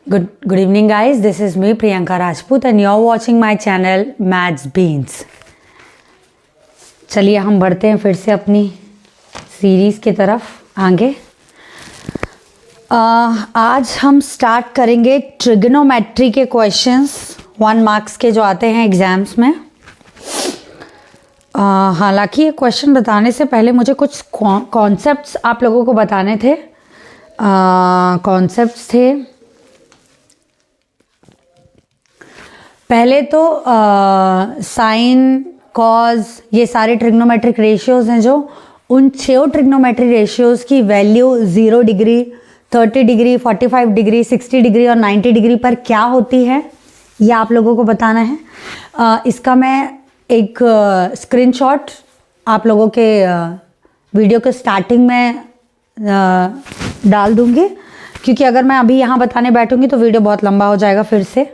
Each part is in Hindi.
Good evening, guys. This is me, Priyanka Rajput, and you're watching my channel Maths Beans. चलिए हम बढ़ते हैं फिर से अपनी सीरीज़ की तरफ आगे। आज हम स्टार्ट करेंगे ट्रिग्नोमेट्री के क्वेश्चंस 1 मार्क्स के जो आते हैं एग्ज़ाम्स में। हालांकि ये क्वेश्चन बताने से पहले मुझे कुछ कॉन्सेप्ट्स आप लोगों को बताने थे। कॉन्सेप्ट्स थे पहले तो साइन कॉज, ये सारे ट्रिग्नोमेट्रिक रेशियोज़ हैं जो उन 6 ट्रिग्नोमेट्रिक रेशियोज़ की value 0 degree, 30 degree, 45 degree, 60 degree और 90 डिग्री पर क्या होती है, ये आप लोगों को बताना है। इसका मैं एक स्क्रीनशॉट आप लोगों के वीडियो के स्टार्टिंग में डाल दूँगी, क्योंकि अगर मैं अभी यहाँ बताने बैठूँगी तो वीडियो बहुत लंबा हो जाएगा फिर से,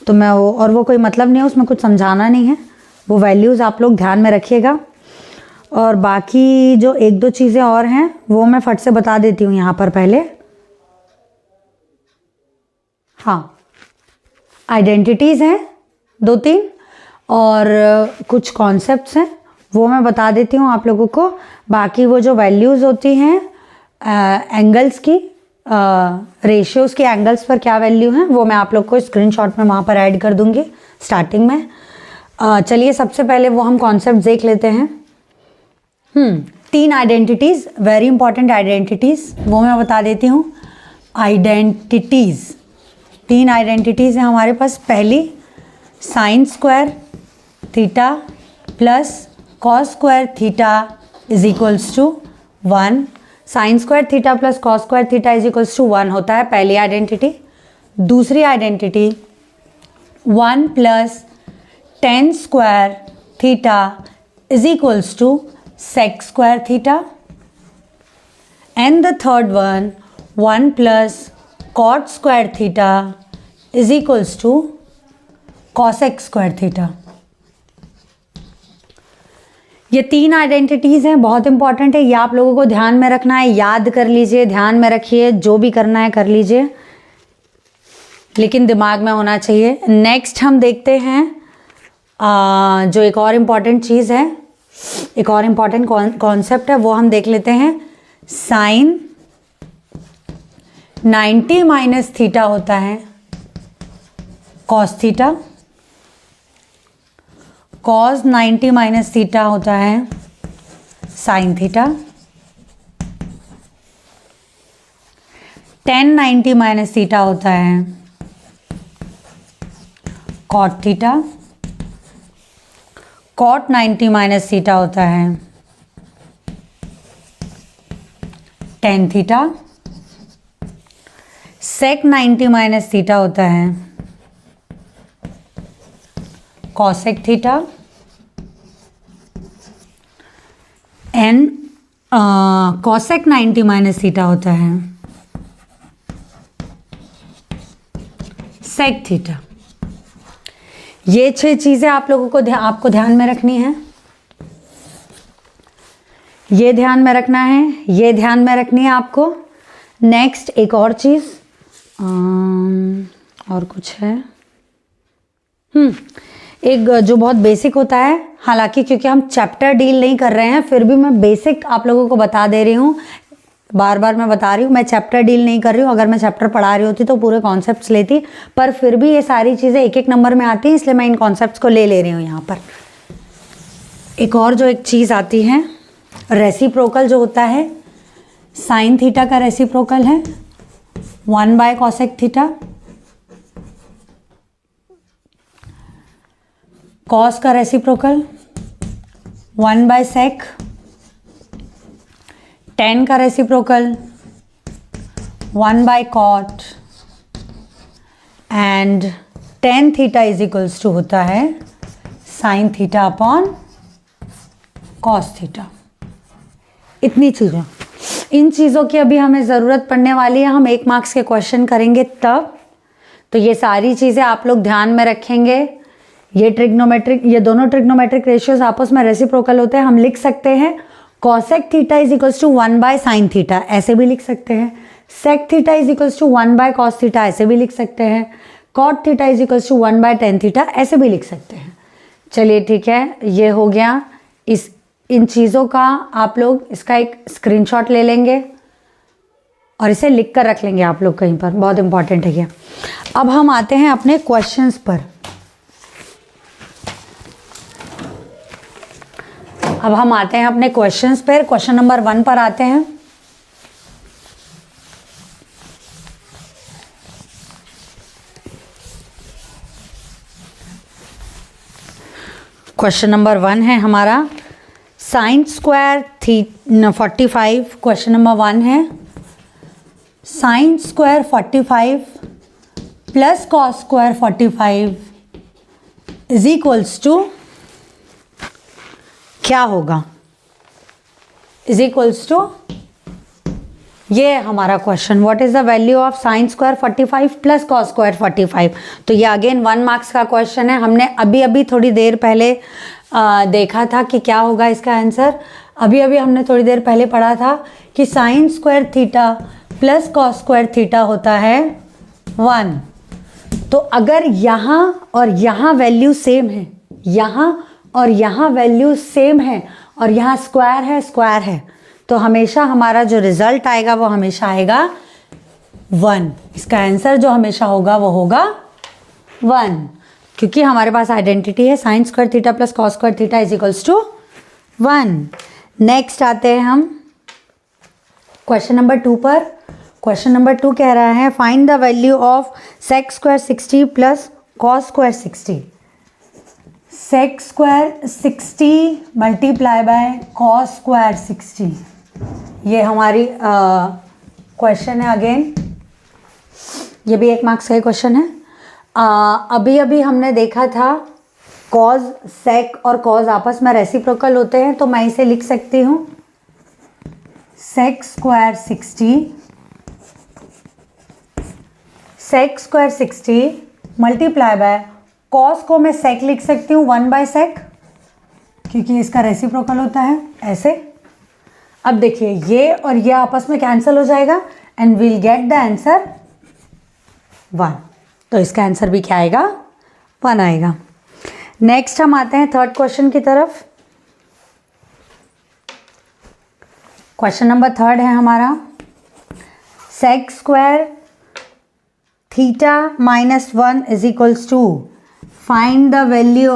तो मैं वो कोई मतलब नहीं है, उसमें कुछ समझाना नहीं है। वो वैल्यूज़ आप लोग ध्यान में रखिएगा। और बाकी जो 1-2 चीज़ें और हैं वो मैं फट से बता देती हूँ यहाँ पर पहले। हाँ, आइडेंटिटीज़ हैं 2-3 और कुछ कॉन्सेप्ट्स हैं, वो मैं बता देती हूँ आप लोगों को। बाकी वो जो वैल्यूज़ होती हैं एंगल्स की, रेशियोज़ के एंगल्स पर क्या वैल्यू हैं, वो मैं आप लोग को स्क्रीनशॉट में वहाँ पर ऐड कर दूँगी स्टार्टिंग में। चलिए सबसे पहले वो हम कॉन्सेप्ट देख लेते हैं। 3 आइडेंटिटीज़, वेरी इंपॉर्टेंट आइडेंटिटीज़, वो मैं बता देती हूँ। आइडेंटिटीज़ 3 आइडेंटिटीज़ हैं हमारे पास। पहली, sine square theta plus cos square theta is equals to 1। Sine square theta plus cos square theta is equals to 1 होता है पहली आइडेंटिटी। दूसरी identity 1 plus tan square theta is equals to sec square theta. And the third one 1 plus cot square theta is equals to cosec square theta. ये 3 आइडेंटिटीज़ हैं, बहुत इंपॉर्टेंट है, ये आप लोगों को ध्यान में रखना है। याद कर लीजिए, ध्यान में रखिए, जो भी करना है कर लीजिए, लेकिन दिमाग में होना चाहिए। नेक्स्ट हम देखते हैं जो एक और इम्पॉर्टेंट चीज़ है, एक और इम्पॉर्टेंट कॉन्सेप्ट है, वो हम देख लेते हैं। साइन 90 माइनस थीटा होता है cos theta, cos 90 minus theta होता है sine theta, tan 90 minus theta होता है cot theta, cot 90 minus theta होता है tan theta, sec 90 minus theta होता है cosec theta, and cosec 90 minus theta होता है सेक थीटा। ये 6 चीज़ें आप लोगों को आपको ध्यान में रखनी है। ये ध्यान में रखना है, ये ध्यान में रखनी है आपको। नेक्स्ट एक और चीज़ और कुछ है, एक जो बहुत बेसिक होता है, हालांकि क्योंकि हम चैप्टर डील नहीं कर रहे हैं फिर भी मैं बेसिक आप लोगों को बता दे रही हूँ। बार बार मैं बता रही हूँ, मैं चैप्टर डील नहीं कर रही हूँ। अगर मैं चैप्टर पढ़ा रही होती तो पूरे कॉन्सेप्ट्स लेती, पर फिर भी ये सारी चीज़ें 1-1 नंबर में आती हैं, इसलिए मैं इन कॉन्सेप्ट्स को ले रही हूँ यहाँ पर। एक और जो एक चीज़ आती है, रेसिप्रोकल जो होता है, साइन थीटा का रेसिप्रोकल है 1 बाय कॉसेक थीटा, कॉस का रेसिप्रोकल 1 बाय सेक, टेन का reciprocal 1 by cot, and tan theta is equals to होता है sine theta upon cos theta. इतनी चीज़ें, इन चीज़ों की अभी हमें ज़रूरत पड़ने वाली है। हम 1 मार्क्स के क्वेश्चन करेंगे तब, तो ये सारी चीज़ें आप लोग ध्यान में रखेंगे। ये दोनों ट्रिग्नोमेट्रिक रेशियोज आपस में रेसिप्रोकल होते हैं। हम लिख सकते हैं cosec theta is equals to 1 by sine theta, ऐसे भी लिख सकते हैं। Sec theta is equals to 1 by cos theta ऐसे भी लिख सकते हैं, cot theta is equals to 1 by tan theta ऐसे भी लिख सकते हैं। चलिए ठीक है, ये हो गया। इन चीज़ों का आप लोग इसका एक स्क्रीनशॉट ले लेंगे और इसे लिख कर रख लेंगे आप लोग कहीं पर, बहुत इंपॉर्टेंट है ये। अब हम आते हैं अपने क्वेश्चंस पर। अब हम आते हैं अपने क्वेश्चंस पर। क्वेश्चन नंबर 1 पर आते हैं। क्वेश्चन नंबर 1 है हमारा साइन स्क्वायर 45। क्वेश्चन नंबर 1 है sine square 45 plus cos square 45 is equals to क्या होगा, इज इक्वल्स टू, ये हमारा question, what is the value of sine square 45 plus cos square 45। तो ये अगेन 1 मार्क्स का क्वेश्चन है। हमने अभी अभी थोड़ी देर पहले देखा था कि क्या होगा इसका आंसर। अभी अभी हमने थोड़ी देर पहले पढ़ा था कि sine square theta plus cos square theta होता है 1। तो अगर यहाँ और यहाँ वैल्यू सेम है, यहाँ और यहाँ वैल्यू सेम है और यहाँ स्क्वायर है, तो हमेशा हमारा जो रिजल्ट आएगा वो हमेशा आएगा 1। इसका आंसर जो हमेशा होगा वो होगा 1, क्योंकि हमारे पास आइडेंटिटी है sine square theta plus cos square theta is equals to 1। Next आते हैं हम क्वेश्चन नंबर 2 पर। क्वेश्चन नंबर 2 कह रहा है find the value of sec square 60 plus cos square 60। Sec square 60 multiply by cos square 60, ये हमारी क्वेश्चन है। अगेन ये भी 1 मार्क्स का क्वेश्चन है। अभी अभी हमने देखा था कॉज सेक और कॉज आपस में रेसिप्रोकल होते हैं, तो मैं इसे लिख सकती हूँ sec square 60 multiply by cos को मैं सेक लिख सकती हूँ 1 बाय सेक, क्योंकि इसका रेसिप्रोकल होता है ऐसे। अब देखिए ये और ये आपस में कैंसिल हो जाएगा and we'll get the answer 1। तो इसका आंसर भी क्या आएगा, 1 आएगा। नेक्स्ट हम आते हैं थर्ड क्वेश्चन की तरफ। क्वेश्चन नंबर 3 है हमारा sec square theta minus 1 is equals to find the value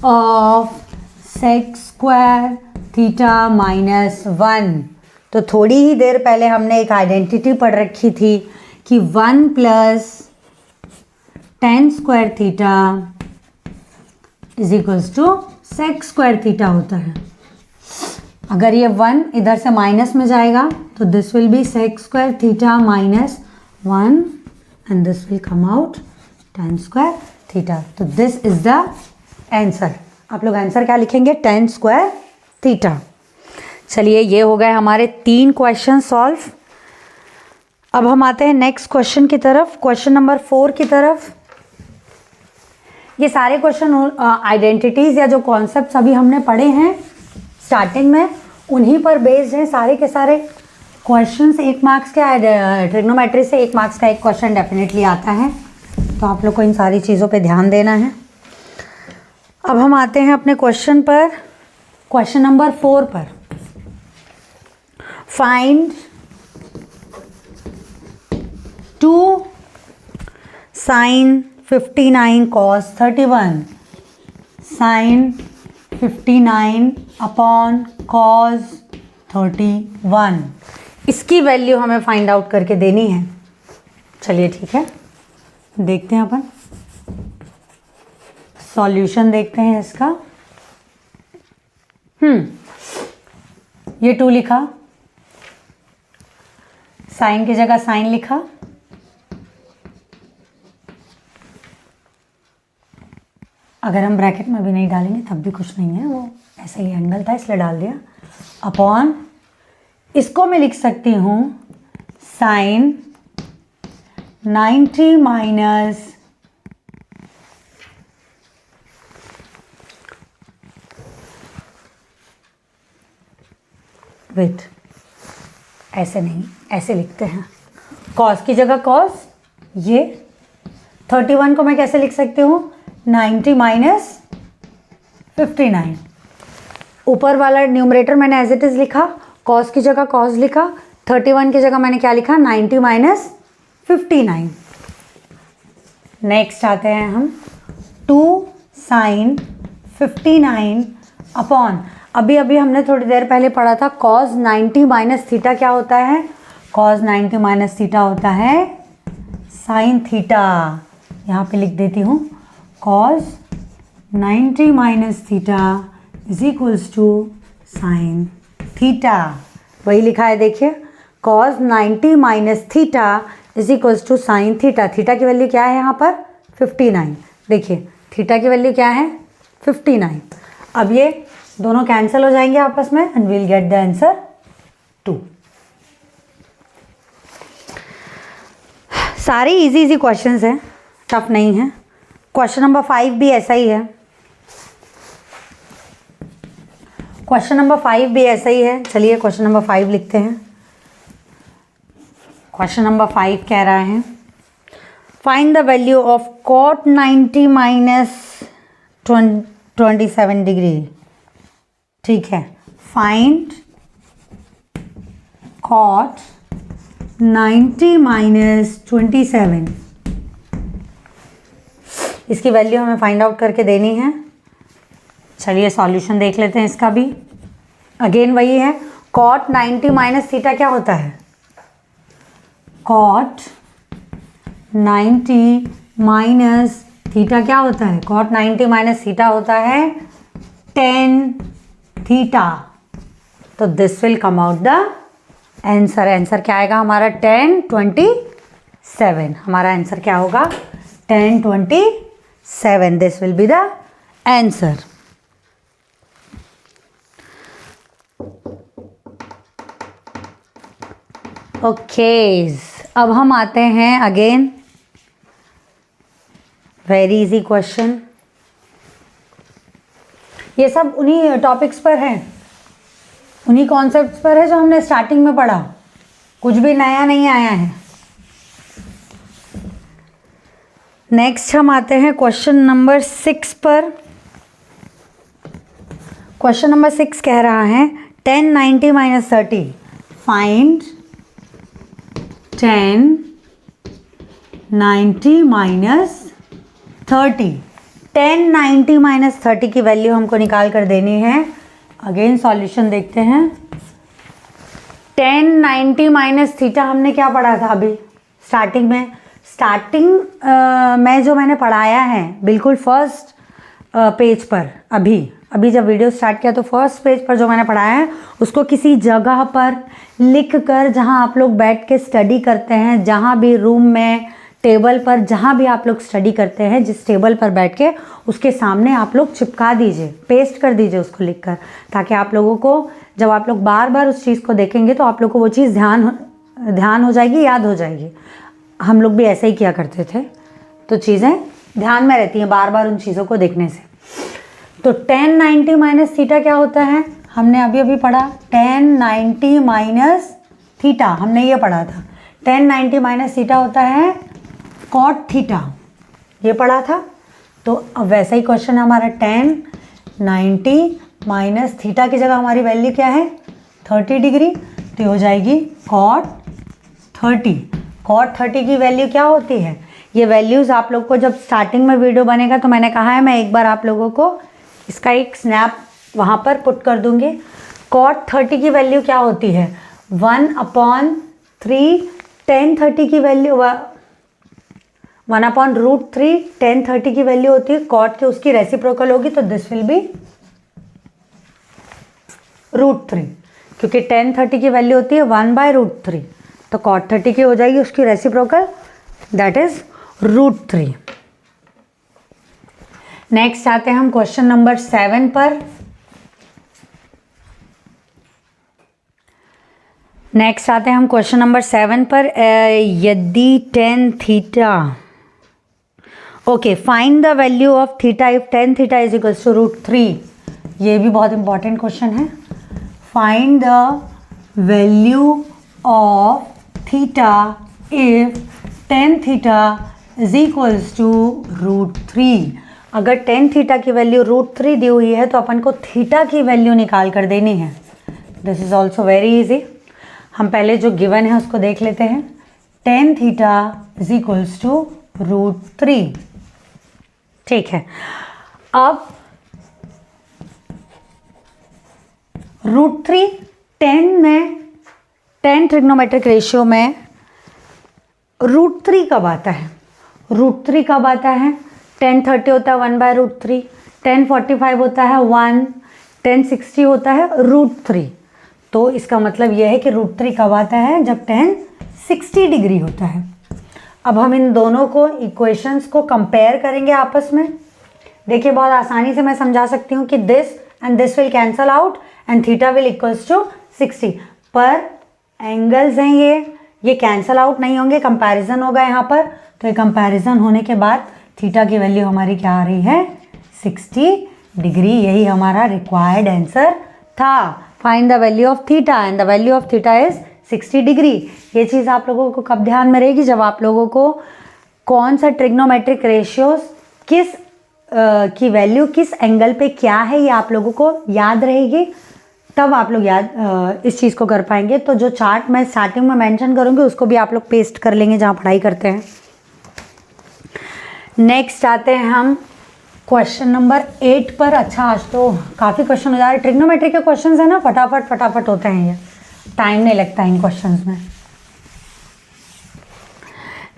of sec square theta minus 1। तो थोड़ी ही देर पहले हमने एक आइडेंटिटी पढ़ रखी थी कि 1 plus tan square theta is equals to sec square theta होता है। अगर ये 1 इधर से माइनस में जाएगा तो this will be sec square theta minus 1 and this will come out tan square theta. तो दिस इज द आंसर। आप लोग आंसर क्या लिखेंगे, टेन स्क्वायर थीटा। चलिए ये हो गए हमारे 3 क्वेश्चन सॉल्व। अब हम आते हैं नेक्स्ट क्वेश्चन की तरफ, क्वेश्चन नंबर 4 की तरफ। ये सारे क्वेश्चन आइडेंटिटीज़ या जो कॉन्सेप्ट्स अभी हमने पढ़े हैं स्टार्टिंग में, उन्हीं पर बेस्ड हैं सारे के सारे क्वेश्चंस। 1 मार्क्स के ट्रिग्नोमेट्री से 1 मार्क्स का एक क्वेश्चन डेफिनेटली आता है, तो आप लोग को इन सारी चीज़ों पे ध्यान देना है। अब हम आते हैं अपने क्वेश्चन पर, क्वेश्चन नंबर 4 पर। Find 2 sine 59 cos 31 sine 59 upon cos 31, इसकी वैल्यू हमें फाइंड आउट करके देनी है। चलिए ठीक है, देखते हैं अपन सॉल्यूशन देखते हैं इसका। ये 2 लिखा, साइन की जगह साइन लिखा, अगर हम ब्रैकेट में भी नहीं डालेंगे तब भी कुछ नहीं है, वो ऐसा ही एंगल था इसलिए डाल दिया, अपॉन इसको मैं लिख सकती हूँ साइन 90 माइनस वेट, ऐसे नहीं, ऐसे लिखते हैं, कॉस की जगह कॉस, ये 31 को मैं कैसे लिख सकती हूँ, 90 माइनस 59। ऊपर वाला न्यूमरेटर मैंने एज इट इज़ लिखा, कॉस की जगह कॉस लिखा, 31 की जगह मैंने क्या लिखा, 90 माइनस 59। नेक्स्ट आते हैं हम 2 साइन 59 अपॉन, अभी अभी हमने थोड़ी देर पहले पढ़ा था कॉस 90 माइनस थीटा क्या होता है, कॉस 90 माइनस थीटा होता है साइन थीटा। यहाँ पे लिख देती हूँ cos 90 minus theta is equals to sine theta. वही लिखा है, देखिए cos 90 minus theta is equals to sine theta. Theta की वैल्यू क्या है यहाँ पर 59, देखिए थीटा की वैल्यू क्या है 59। अब ये दोनों कैंसिल हो जाएंगे आपस में and we'll get the answer 2। सारे इजी इजी क्वेश्चंस हैं, टफ नहीं है। क्वेश्चन नंबर 5 भी ऐसा ही है, क्वेश्चन नंबर 5 भी ऐसा ही है। चलिए क्वेश्चन नंबर 5 लिखते हैं। क्वेश्चन नंबर 5 कह रहा है find the value of cot 90 minus 27 degree. ठीक है, फाइंड कॉट 90 माइनस 27, इसकी वैल्यू हमें फाइंड आउट करके देनी है। चलिए सॉल्यूशन देख लेते हैं इसका भी। अगेन वही है, कॉट 90 माइनस थीटा क्या होता है, कॉट 90 माइनस थीटा क्या होता है, कॉट 90 माइनस थीटा होता है tan थीटा। तो this will come out the answer. Answer क्या आएगा हमारा tan 27। हमारा आंसर क्या होगा tan 27। This will be the answer. Okay, अब हम आते हैं अगेन वेरी इजी क्वेश्चन। ये सब उन्हीं टॉपिक्स पर हैं, उन्हीं कॉन्सेप्ट्स पर है जो हमने स्टार्टिंग में पढ़ा, कुछ भी नया नहीं आया है। नेक्स्ट हम आते हैं क्वेश्चन नंबर 6 पर। क्वेश्चन नंबर 6 कह रहा है 10 90 माइनस 30, फाइंड 10 90 माइनस 30। 10 90 माइनस 30 की वैल्यू हमको निकाल कर देनी है। अगेन सॉल्यूशन देखते हैं। 10 90 माइनस थीटा हमने क्या पढ़ा था अभी स्टार्टिंग में, में जो मैंने पढ़ाया है बिल्कुल फर्स्ट पेज पर, अभी जब वीडियो स्टार्ट किया तो फर्स्ट पेज पर जो मैंने पढ़ाया है उसको किसी जगह पर लिख कर, जहाँ आप लोग बैठ के स्टडी करते हैं, जहाँ भी रूम में टेबल पर जहाँ भी आप लोग स्टडी करते हैं, जिस टेबल पर बैठ के उसके सामने आप लोग चिपका दीजिए, पेस्ट कर दीजिए उसको लिखकर, ताकि आप लोगों को जब आप लोग बार बार उस चीज़ को देखेंगे तो आप लोग को वो चीज़ ध्यान हो जाएगी, याद हो जाएगी। हम लोग भी ऐसे ही किया करते थे, तो चीज़ें ध्यान में रहती हैं बार बार उन चीज़ों को देखने से। तो 10 90 माइनस थीटा क्या होता है, हमने अभी पढ़ा 10 90 माइनस थीटा, हमने ये पढ़ा था। 10 90 माइनस थीटा होता है कॉट थीटा, ये पढ़ा था। तो अब वैसा ही क्वेश्चन हमारा 10 90 माइनस थीटा की जगह हमारी वैल्यू क्या है 30 डिग्री, तो हो जाएगी कॉट 30। कॉट 30 की वैल्यू क्या होती है, ये वैल्यूज़ आप लोग को जब स्टार्टिंग में वीडियो बनेगा तो मैंने कहा है मैं एक बार आप लोगों को इसका एक स्नैप वहाँ पर पुट कर दूँगी। कॉट 30 की वैल्यू क्या होती है 1/3 tan 30 की वैल्यू 1/√3 tan 30 की वैल्यू होती है कॉट की, उसकी रेसिप्रोकल होगी तो दिस विल बी √3, क्योंकि tan 30 की वैल्यू होती है 1/√3, तो cot 30 की हो जाएगी उसकी रेसिप्रोकल, दैट इज √3। नेक्स्ट आते हैं हम क्वेश्चन नंबर 7 पर। नेक्स्ट आते हैं हम क्वेश्चन नंबर 7 पर। यदि tan theta, okay, find the value of theta if tan theta is equals to √3। ये भी बहुत इंपॉर्टेंट क्वेश्चन है। Find the value of theta if tan theta is equals to √3। अगर टेन थीटा की वैल्यू √3 दी हुई है तो अपन को थीटा की वैल्यू निकाल कर देनी है। This is also very easy. हम पहले जो गिवन है उसको देख लेते हैं। Tan theta is equals to √3। ठीक है, अब √3 टेन ट्रिग्नोमेट्रिक रेशियो में √3 कब आता है? √3 कब आता है? 1030 होता है 1/√3, 1045 होता है 1, 1060 होता है √3। तो इसका मतलब यह है कि √3 कब आता है? जब 1060 डिग्री होता है। अब हम इन दोनों को इक्वेशंस को कंपेयर करेंगे आपस में। देखिए, बहुत आसानी से मैं समझा सकती हूँ कि this and this will cancel out and theta will equals to 60। पर एंगल्स हैं ये कैंसल आउट नहीं होंगे, कंपैरिजन होगा यहाँ पर। तो ये कंपैरिजन होने के बाद थीटा की वैल्यू हमारी क्या आ रही है? 60 डिग्री। यही हमारा रिक्वायर्ड आंसर था। Find the value of theta and the value of theta is 60 degree. ये चीज़ आप लोगों को कब ध्यान में रहेगी? जब आप लोगों को कौन सा ट्रिग्नोमेट्रिक रेशियोज किस की वैल्यू किस एंगल पे क्या है ये आप लोगों को याद रहेगी, तब आप लोग इस चीज़ को कर पाएंगे। तो जो चार्ट मैं स्टार्टिंग में मेंशन करूँगी उसको भी आप लोग पेस्ट कर लेंगे जहाँ पढ़ाई करते हैं। नेक्स्ट आते हैं हम क्वेश्चन नंबर 8 पर। अच्छा, आज तो काफ़ी क्वेश्चन हो जा रहे हैं। ट्रिग्नोमेट्री के क्वेश्चन है ना, फटाफट होते हैं, ये टाइम नहीं लगता इन क्वेश्चंस में।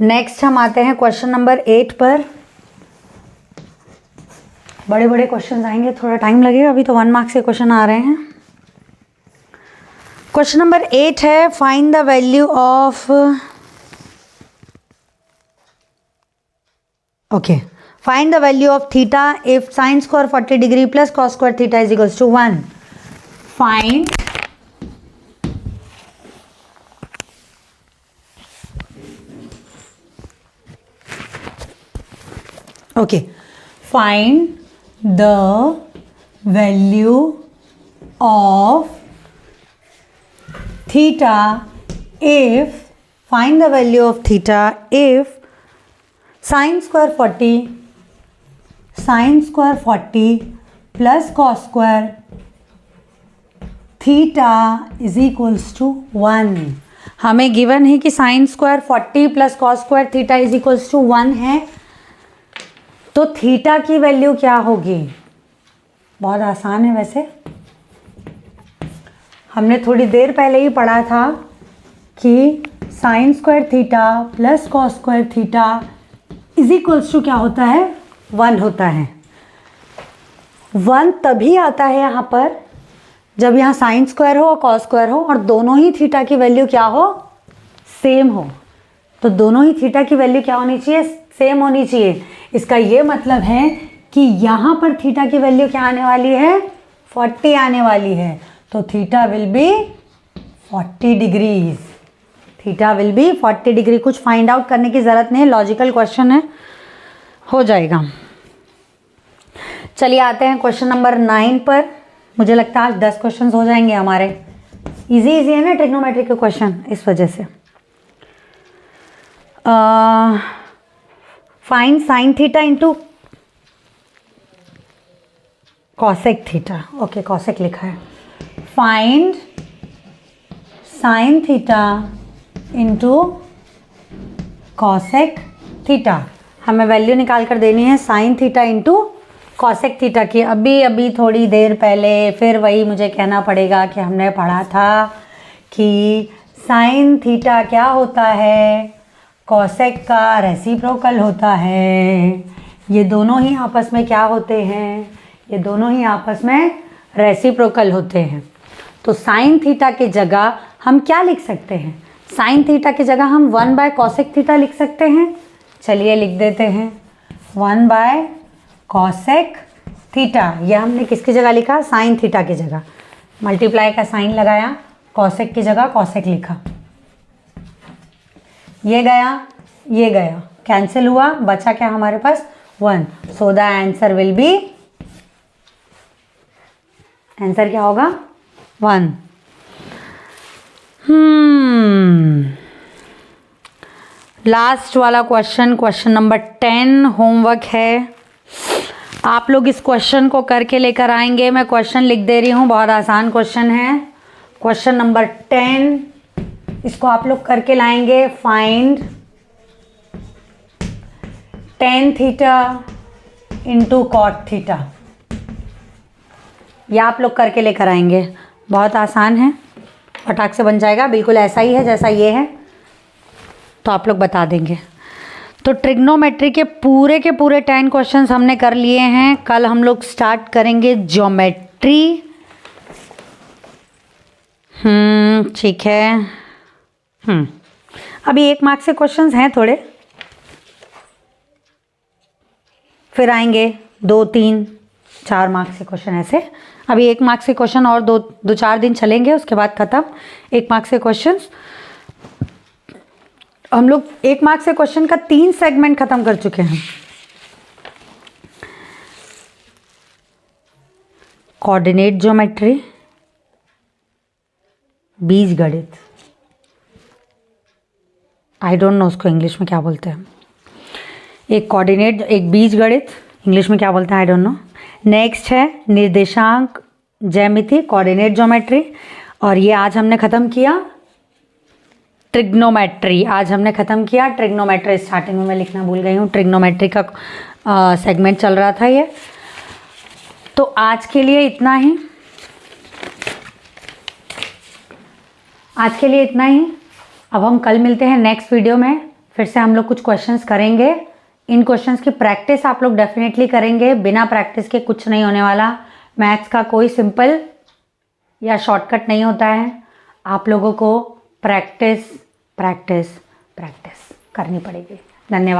नेक्स्ट हम आते हैं क्वेश्चन नंबर 8 पर। बड़े बड़े क्वेश्चन आएंगे, थोड़ा टाइम लगेगा, अभी तो 1 मार्क्स के क्वेश्चन आ रहे हैं। क्वेश्चन नंबर 8 है, find the value of find the value of theta if sine square 40 degree plus cos square theta is equals to 1। Find find the value of theta if find the value of theta if sine square 40 plus cos square theta is equals to 1। हमें गिवन है कि sine square 40 plus cos square theta is equals to 1 है। तो थीटा की वैल्यू क्या होगी? बहुत आसान है वैसे, हमने थोड़ी देर पहले ही पढ़ा था कि sine square theta plus cos square theta is equals to क्या होता है? 1 होता है। 1 तभी आता है यहाँ पर जब यहाँ साइन स्क्वायर हो और कॉस स्क्वायर हो और दोनों ही थीटा की वैल्यू क्या हो? सेम हो। तो दोनों ही थीटा की वैल्यू क्या होनी चाहिए? सेम होनी चाहिए। इसका ये मतलब है कि यहाँ पर थीटा की वैल्यू क्या आने वाली है? 40 आने वाली है। तो theta will be 40 degrees. Theta will be 40 degree. कुछ फाइंड आउट करने की ज़रूरत नहीं है, लॉजिकल क्वेश्चन है, हो जाएगा। चलिए आते हैं क्वेश्चन नंबर 9 पर। मुझे लगता है आज 10 क्वेश्चन हो जाएंगे हमारे। इजी है ना ट्रिग्नोमेट्री के क्वेश्चन, इस वजह से। Find sine theta into cosec theta. Okay, cosec लिखा है। Find sine theta into cosec theta. हमें वैल्यू निकाल कर देनी है sine theta into cosec theta की। अभी थोड़ी देर पहले फिर वही मुझे कहना पड़ेगा कि हमने पढ़ा था कि साइन थीटा क्या होता है? कॉसेक का रेसिप्रोकल होता है। ये दोनों ही आपस में क्या होते हैं? ये दोनों ही आपस में रेसिप्रोकल होते हैं। तो साइन थीटा की जगह हम क्या लिख सकते हैं? साइन थीटा की जगह हम 1 बाय कॉसेक थीटा लिख सकते हैं। चलिए लिख देते हैं 1 बाय कॉसेक थीटा। यह हमने किसकी जगह लिखा? साइन थीटा की जगह। मल्टीप्लाई का साइन लगाया, कॉसेक की जगह कॉसेक लिखा। ये गया, कैंसिल हुआ, बचा क्या हमारे पास? 1। So the answer will be, answer क्या होगा? 1। लास्ट वाला क्वेश्चन, क्वेश्चन नंबर 10 होमवर्क है। आप लोग इस क्वेश्चन को करके लेकर आएंगे। मैं क्वेश्चन लिख दे रही हूँ, बहुत आसान क्वेश्चन है। क्वेश्चन नंबर 10, इसको आप लोग करके लाएंगे। Find tan theta into cot theta. यह आप लोग करके लेकर आएंगे। बहुत आसान है, फटाक से बन जाएगा, बिल्कुल ऐसा ही है जैसा ये है, तो आप लोग बता देंगे। तो ट्रिग्नोमेट्री के पूरे 10 क्वेश्चंस हमने कर लिए हैं। कल हम लोग स्टार्ट करेंगे ज्योमेट्री। ठीक है। अभी 1 मार्क्स के क्वेश्चंस हैं थोड़े, फिर आएंगे 2, 3, 4 मार्क्स के क्वेश्चन ऐसे। अभी 1 मार्क्स के क्वेश्चन और 2-4 दिन चलेंगे, उसके बाद खत्म 1 मार्क्स के क्वेश्चंस। हम लोग 1 मार्क्स के क्वेश्चन का 3 सेगमेंट खत्म कर चुके हैं। कोऑर्डिनेट ज्योमेट्री, बीजगणित, आई डोंट नो उसको इंग्लिश में क्या बोलते हैं। एक कोऑर्डिनेट, एक बीजगणित, इंग्लिश में क्या बोलते हैं आई डोंट नो। नेक्स्ट है निर्देशांक ज्यामिति, कोऑर्डिनेट ज्योमेट्री। और ये आज हमने ख़त्म किया ट्रिग्नोमेट्री। आज हमने ख़त्म किया ट्रिग्नोमेट्री। स्टार्टिंग में मैं लिखना भूल गई हूँ, ट्रिग्नोमेट्री का सेगमेंट चल रहा था ये। तो आज के लिए इतना ही, आज के लिए इतना ही। अब हम कल मिलते हैं नेक्स्ट वीडियो में, फिर से हम लोग कुछ क्वेश्चंस करेंगे। इन क्वेश्चंस की प्रैक्टिस आप लोग डेफिनेटली करेंगे, बिना प्रैक्टिस के कुछ नहीं होने वाला। मैथ्स का कोई सिंपल या शॉर्टकट नहीं होता है, आप लोगों को प्रैक्टिस प्रैक्टिस प्रैक्टिस करनी पड़ेगी। धन्यवाद।